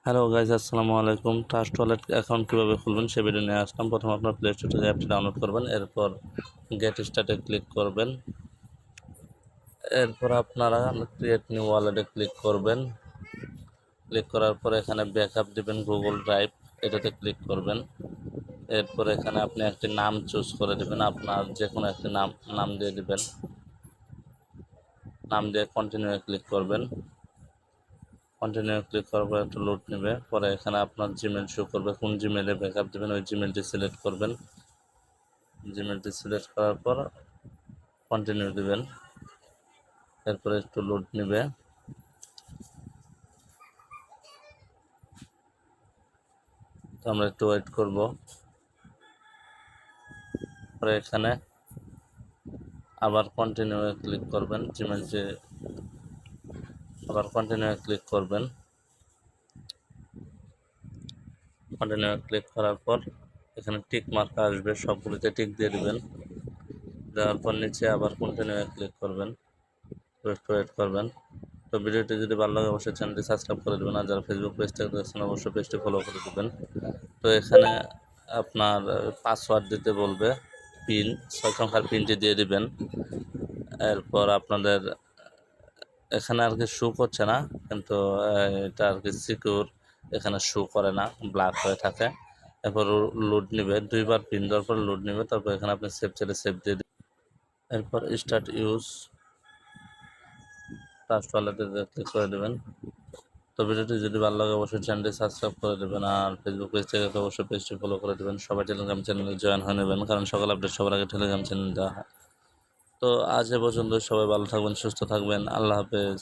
Hello guys, আসসালামু আলাইকুম। Trust wallet account কীভাবে খুলবেন সে ভিডিও নিয়ে আসলাম। প্রথমে আপনার প্লে স্টোর থেকে অ্যাপটি ডাউনলোড করবেন, এরপর গেট স্টার্টে ক্লিক করবেন। এরপর আপনারা ক্রিয়েট নিউ ওয়ালেটে ক্লিক করবেন। ক্লিক করার পর এখানে ব্যাকআপ দিবেন গুগল ড্রাইভ, এটাতে ক্লিক করবেন। এরপর এখানে আপনি একটি নাম চুজ করে দেবেন, আপনার যে কোনো একটি নাম দিয়ে দিবেন। নাম দিয়ে কন্টিনিউ ক্লিক করবেন। কন্টিনিউ ক্লিক করার পর একটু লোড নেবে, পরে এখানে আপনার জিমেল শো করবে, কোন জিমেলে ব্যাকআপ দেবেন ওই জিমেলটি সিলেক্ট করবেন। জিমেলটি সিলেক্ট করার পর কন্টিনিউ দিবেন। এরপরে একটু লোড নেবে, তো আমরা একটু ওয়েট করব। পরে এখানে আবার কন্টিনিউ ক্লিক করবেন, জিমেলটি আবার কন্টিনিউ ক্লিক করবেন। কন্টিনিউ ক্লিক করার পর এখানে টিক মার্ক আসবে, সবগুলিতে টিক দিয়ে দিবেন। দেওয়ার পর নিচে আবার কন্টিনিউ ক্লিক করবেন, একটু ওয়েট করবেন। তো ভিডিওটি যদি ভালো লাগে অবশ্যই চ্যানেলটি সাবস্ক্রাইব করে দেবেন, আর যারা ফেসবুক পেজ থেকে দেখছেন অবশ্যই পেজটি ফলো করে দেবেন। তো এখানে আপনার পাসওয়ার্ড দিতে বলবে, পিন 6 সংখ্যার পিনটি দিয়ে দিবেন। এরপর আপনাদের এখানে আর কি শো করছে না, কিন্তু এটা আর কি সিকিউর, এখানে শো করে না, ব্ল্যাক হয়ে থাকে। এরপর লোড নেবে, 2বার পিন দেওয়ার পর লোড নেবে। তারপর এখানে আপনি সেভ চাইলে সেভ দিয়ে দিবেন। এরপর স্টার্ট ইউজ ট্রাস্ট ওয়ালেটে ক্লিক করে দেবেন। তো ভিডিওটি যদি ভালো লাগে অবশ্যই চ্যানেলটি সাবস্ক্রাইব করে দেবেন, আর ফেসবুক পেজ থেকে অবশ্যই পেজটি ফলো করে দেবেন। সবাই টেলিগ্রাম চ্যানেলে জয়েন হয়ে নেবেন, কারণ সকাল আপডেট সবার আগে টেলিগ্রাম চ্যানেল দেওয়া হয়। তো আজ এ পর্যন্ত, সবাই ভালো থাকবেন, সুস্থ থাকবেন, আল্লাহ হাফেজ।